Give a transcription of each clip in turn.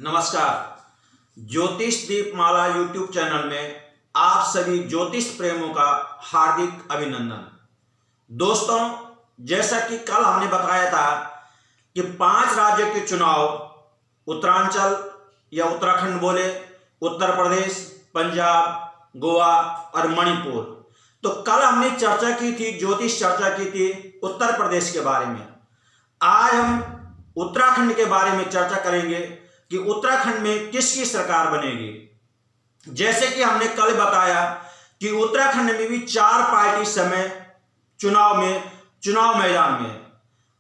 नमस्कार। ज्योतिष दीपमाला YouTube channel में आप सभी ज्योतिष प्रेमियों का हार्दिक अभिनंदन। दोस्तों, जैसा कि कल हमने बताया था कि 5 राज्यों के चुनाव उत्तरांचल या उत्तराखंड बोले, उत्तर प्रदेश, पंजाब, गोवा और मणिपुर। तो कल हमने चर्चा की थी, ज्योतिष चर्चा की थी उत्तर प्रदेश के बारे में। आज हम उत्तराखंड के बारे में चर्चा करेंगे कि उत्तराखंड में किसकी सरकार बनेगी। जैसे कि हमने कल बताया कि उत्तराखंड में भी 4 पार्टी समय चुनाव मैदान में,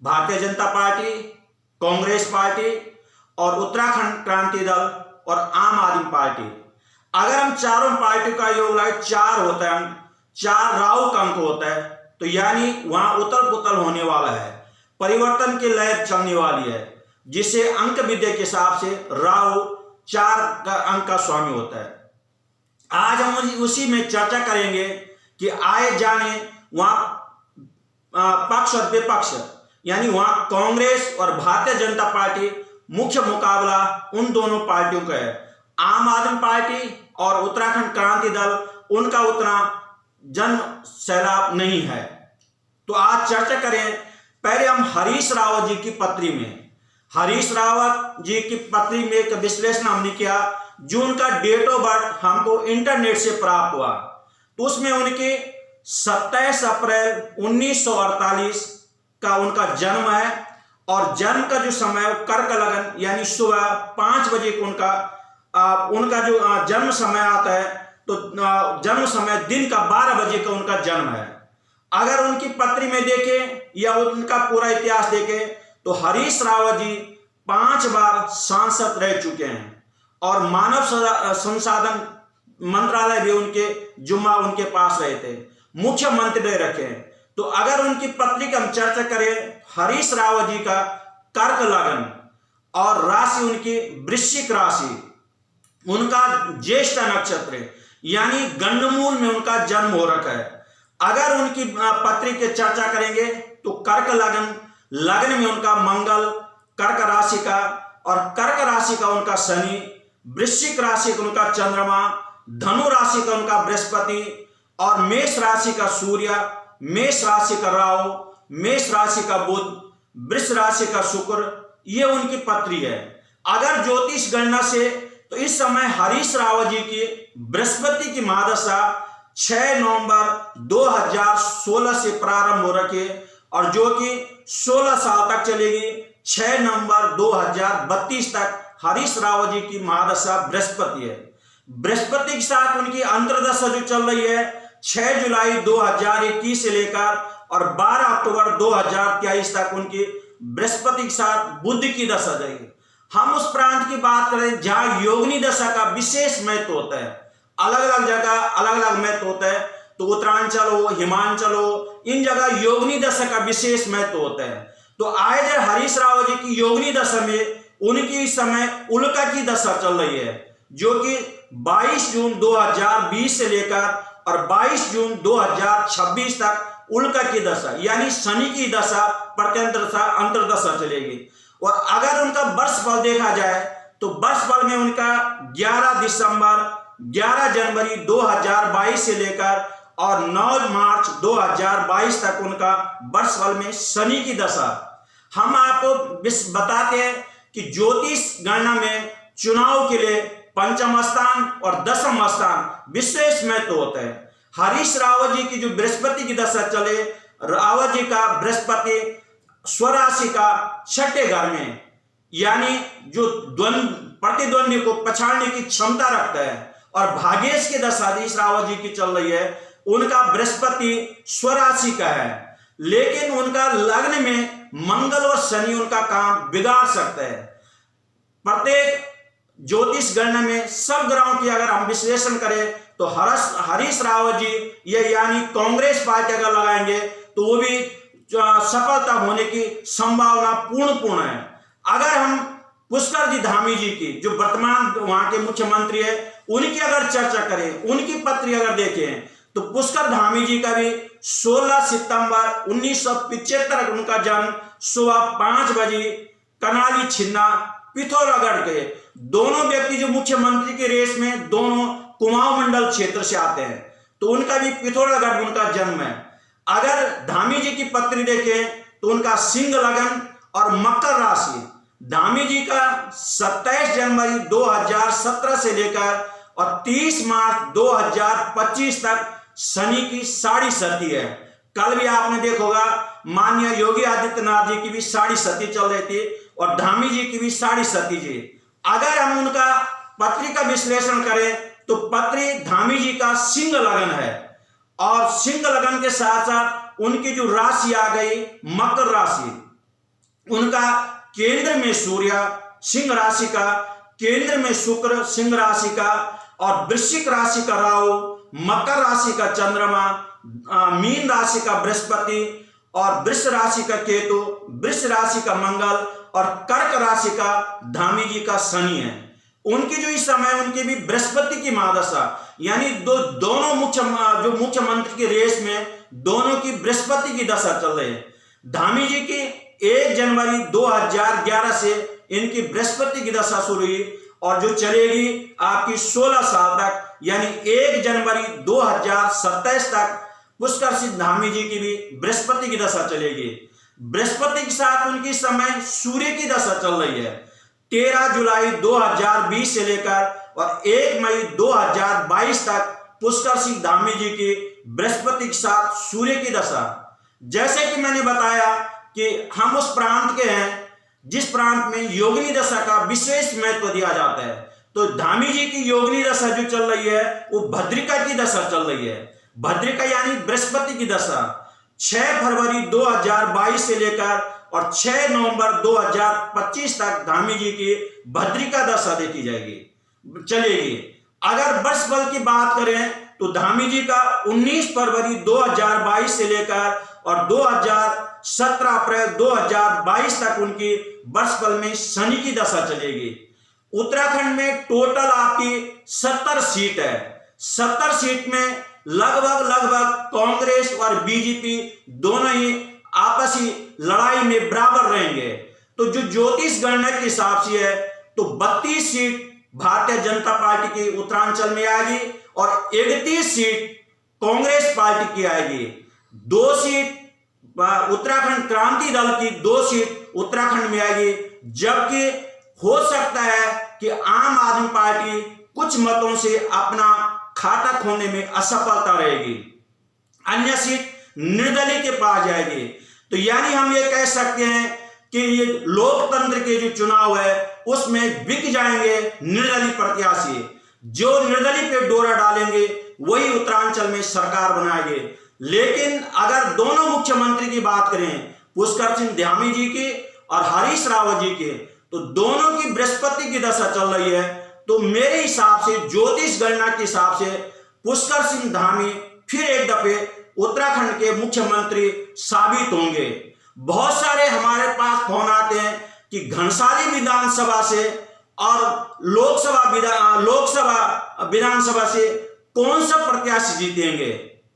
भारतीय जनता पार्टी, कांग्रेस पार्टी और उत्तराखंड क्रांति दल और आम आदमी पार्टी। अगर हम चारों पार्टियों का योग लगाए 4 होता है, 4 राहु का अंक होता है, तो यानी वहां उथल पुथल होने वाला है, परिवर्तन की लहर चलने वाली है, जिसे अंक विद्या के हिसाब से राहु 4 का अंक का स्वामी होता है। आज हम उसी में चर्चा करेंगे कि आए जाने वहां पक्ष और विपक्ष, यानी वहां कांग्रेस और भारतीय जनता पार्टी मुख्य मुकाबला उन दोनों पार्टियों का है। आम आदमी पार्टी और उत्तराखंड क्रांति दल, उनका उतना जन सैलाब नहीं है। तो आज चर्चा करें, पहले हम हरीश रावत जी की पत्री में, हरीश रावत जी की पत्री में एक विश्लेषण हमने किया, जो उनका डेट ऑफ बर्थ हमको इंटरनेट से प्राप्त हुआ। तो उसमें उनकी 27 अप्रैल 1948 का उनका जन्म है और जन्म का जो समय कर्क लगन यानी सुबह 5 बजे को उनका जो जन्म समय आता है, तो जन्म समय दिन का 12 बजे का उनका जन्म है। अगर उनकी पत्री में देखें या उनका पूरा इतिहास देखें तो हरीश रावत जी 5 बार सांसद रह चुके हैं और मानव संसाधन मंत्रालय भी उनके पास रहे थे, मुख्यमंत्री रह रखे हैं। तो अगर उनकी पत्री की हम चर्चा करें, हरीश रावत जी का कर्क लगन और राशि उनकी वृश्चिक राशि, उनका ज्येष्ठ नक्षत्र यानी गंडमूल में उनका जन्म हो रखा है। अगर उनकी पत्री की चर्चा करेंगे तो कर्क लगन में उनका मंगल कर्क राशि का, और कर्क राशि का उनका शनि, वृश्चिक राशि का उनका चंद्रमा, धनु राशि का उनका बृहस्पति और मेष राशि का सूर्य, मेष राशि का राहु, मेष राशि का बुध, वृष राशि का शुक्र, ये उनकी पत्री है। अगर ज्योतिष गणना से तो इस समय हरीश रावत जी की बृहस्पति की महादशा 6 नवंबर 2016 से प्रारंभ हो रखी है और जो कि 16 साल तक चलेगी। 6 नवंबर 2032 तक हरीश रावत जी की महादशा बृहस्पति है। बृहस्पति के साथ उनकी अंतर्दशा जो चल रही है 6 जुलाई 2021 से लेकर और 12 अक्टूबर 2023 तक उनकी बृहस्पति के साथ बुध की दशा जाएगी। हम उस प्रांत की बात करें जहां योगिनी दशा का विशेष महत्व होता है। अलग अलग जगह अलग अलग महत्व होता है, तो उत्तरांचल हो, हिमांचल हो, इन जगह योगिनी दशा का विशेष महत्व होता है। तो आए जब हरीश रावत जी की योगिनी दशा में उनकी इस समय उल्का की दशा चल रही है, जो कि 22 जून 2020 से लेकर और 22 जून 2026 तक उल्का की दशा यानी शनि की दशा अंतर्दशा चलेगी। और अगर उनका वर्षफल देखा जाए तो वर्षफल में उनका 11 जनवरी 2022 से लेकर और 9 मार्च 2022 तक उनका वर्षफल में शनि की दशा। हम आपको बताते हैं कि ज्योतिष गणना में चुनाव के लिए 5वां स्थान और 10वां स्थान विशेष महत्व होता है। हरीश रावत जी की जो बृहस्पति की दशा चले, रावत जी का बृहस्पति स्वराशि का 6ठे घर में, यानी जो प्रतिद्वंदी को पछाड़ने की क्षमता रखता है, और भाग्येश की दशा हरीश रावत जी की चल रही है, उनका बृहस्पति स्वराशि का है, लेकिन उनका लग्न में मंगल और शनि उनका काम बिगाड़ सकता है। प्रत्येक ज्योतिष गणना में सब ग्रहों की अगर हम विश्लेषण करें तो हरीश रावत जी ये यानी कांग्रेस पार्टी अगर लगाएंगे तो वो भी सफलता होने की संभावना पूर्ण है। अगर हम पुष्कर जी धामी जी की, जो वर्तमान वहां के मुख्यमंत्री है, उनकी अगर चर्चा करें, उनकी पत्री अगर देखें तो पुष्कर धामी जी का भी 16 सितंबर 1975 उनका जन्म सुबह 5 बजे कनाली छिन्ना पिथौरागढ़ के दोनों व्यक्ति जो मुख्यमंत्री की रेस में दोनों कुमाऊं मंडल क्षेत्र से आते हैं, तो उनका भी पिथौरागढ़ में उनका जन्म है। अगर धामी जी की पत्री देखें तो उनका सिंह लगन और मकर राशि। धामी जी का 27 जनवरी 2017 से लेकर और 30 मार्च 2025 तक शनि की साढ़ी सती है। कल भी आपने देखा होगा माननीय योगी आदित्यनाथ जी की भी साढ़ी सती चल रही थी और धामी जी की भी साढ़ी सती जी। अगर हम उनका पत्री का विश्लेषण करें तो पत्री धामी जी का सिंह लगन है और सिंह लगन के साथ साथ उनकी जो राशि आ गई मकर राशि, उनका केंद्र में सूर्य सिंह राशि का, केंद्र में शुक्र सिंह राशि का और वृश्चिक राशि का राहु, मकर राशि का चंद्रमा, मीन राशि का बृहस्पति और वृष राशि का केतु, वृष राशि का मंगल और कर्क राशि का धामी जी का शनि है। उनकी जो इस समय उनकी भी बृहस्पति की महादशा, यानी दोनों मुख्यमंत्री की रेस में दोनों की बृहस्पति की दशा चल रही है। धामी जी की 1 जनवरी 2011 से इनकी बृहस्पति की दशा शुरू हुई और जो चलेगी आपकी 16 साल तक, यानी 1 जनवरी 2027 तक पुष्कर सिंह धामी जी की भी बृहस्पति की दशा चलेगी। बृहस्पति के साथ उनकी समय सूर्य की दशा चल रही है। 13 जुलाई 2020 से लेकर और 1 मई 2022 तक पुष्कर सिंह धामी जी की बृहस्पति के साथ सूर्य की दशा। जैसे कि मैंने बताया कि हम उस प्रांत के हैं जिस प्रांत में योगिनी दशा का विशेष महत्व दिया जाता है, तो धामी जी की योगिनी दशा जो चल रही है वो भद्रिका की दशा चल रही है। भद्रिका यानी बृहस्पति की दशा 6 फरवरी 2022 से लेकर और 6 नवंबर 2025 तक धामी जी की भद्रिका दशा देखी जाएगी चलेगी। अगर वर्ष बल की बात करें तो धामी जी का 19 फरवरी 2022 से लेकर और 17 अप्रैल 2022 तक उनकी वर्ष बल में शनि की दशा चलेगी। उत्तराखंड में टोटल आपकी 70 सीट है। 70 सीट में लगभग कांग्रेस और बीजेपी दोनों ही आपसी लड़ाई में बराबर रहेंगे। तो जो ज्योतिष गणना के हिसाब से है तो 32 सीट भारतीय जनता पार्टी की उत्तरांचल में आएगी और 31 सीट कांग्रेस पार्टी की आएगी। 2 सीट उत्तराखंड क्रांति दल की 2 सीट उत्तराखंड में आएगी, जबकि हो सकता है कि आम आदमी पार्टी कुछ मतों से अपना खाता खोलने में असफलता रहेगी, अन्य सीट निर्दलीय के पास जाएगी। तो यानी हम ये कह सकते हैं कि ये लोकतंत्र के जो चुनाव है उसमें बिक जाएंगे निर्दलीय प्रत्याशी। जो निर्दलीय पे डोरा डालेंगे वही उत्तरांचल में सरकार बनाएंगे। लेकिन अगर दोनों मुख्यमंत्री की बात करें पुष्कर सिंह धामी जी की और हरीश रावत जी की, तो दोनों की बृहस्पति की दशा चल रही है। तो मेरे हिसाब से ज्योतिष गणना के हिसाब से पुष्कर सिंह धामी फिर एक दफे उत्तराखंड के मुख्यमंत्री साबित होंगे। बहुत सारे हमारे पास फोन आते हैं कि घनसाली विधानसभा से और लोकसभा विधानसभा से कौन सा प्रत्याशी जीतेंगे।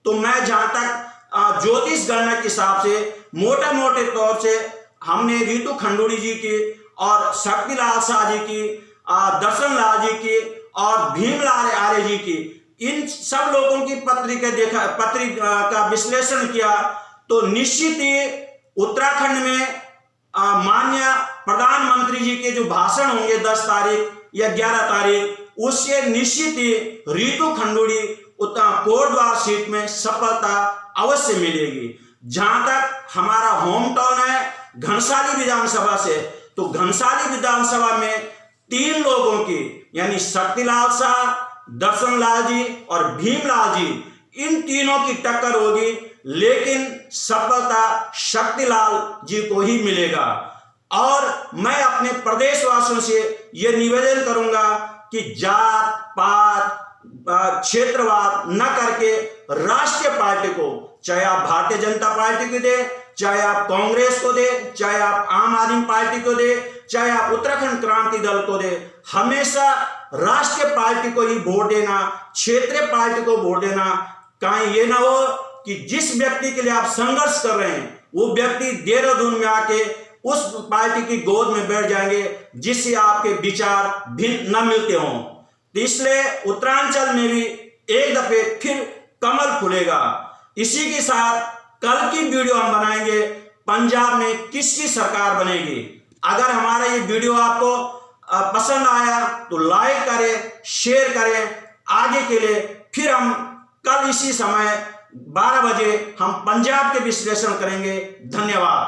तो मैं जहां तक ज्योतिष गणना के हिसाब से मोटे मोटे तौर से हमने रितु खंडूड़ी जी की और शक्तिलाल शाह जी की, दर्शन लाल जी की और भीमलाल आर्य जी की, इन सब लोगों की पत्री का विश्लेषण किया तो निश्चित ही उत्तराखंड में माननीय प्रधानमंत्री जी के जो भाषण होंगे 10 तारीख या 11 तारीख, उससे निश्चित ही रितु खंडूड़ी कोटद्वार सीट में सफलता अवश्य मिलेगी। जहां तक हमारा होम टाउन है घनसाली विधानसभा से, तो घनसाली विधानसभा में 3 लोगों की यानी शक्तिलाल शाह, दर्शन लाल जी और भीमलाल जी, इन तीनों की टक्कर होगी, लेकिन सफलता शक्तिलाल जी को ही मिलेगा। और मैं अपने प्रदेशवासियों से यह निवेदन करूंगा कि जात पात क्षेत्रवाद न करके राष्ट्रीय पार्टी को, चाहे आप भारतीय जनता पार्टी को दे, चाहे आप कांग्रेस को दे, चाहे आप आम आदमी पार्टी को दे, चाहे आप उत्तराखंड क्रांति दल को दे, हमेशा राष्ट्रीय पार्टी को ही वोट देना, क्षेत्रीय पार्टी को वोट देना। कहीं ये ना हो कि जिस व्यक्ति के लिए आप संघर्ष कर रहे हैं वो व्यक्ति देहरादून में आके उस पार्टी की गोद में बैठ जाएंगे जिससे आपके विचार भिन्न न मिलते हों। तो इसलिए उत्तरांचल में भी एक दफे फिर कमल फूलेगा। इसी के साथ कल की वीडियो हम बनाएंगे पंजाब में किसकी सरकार बनेगी। अगर हमारा ये वीडियो आपको पसंद आया तो लाइक करें, शेयर करें। आगे के लिए फिर हम कल इसी समय 12 बजे हम पंजाब के विश्लेषण करेंगे। धन्यवाद।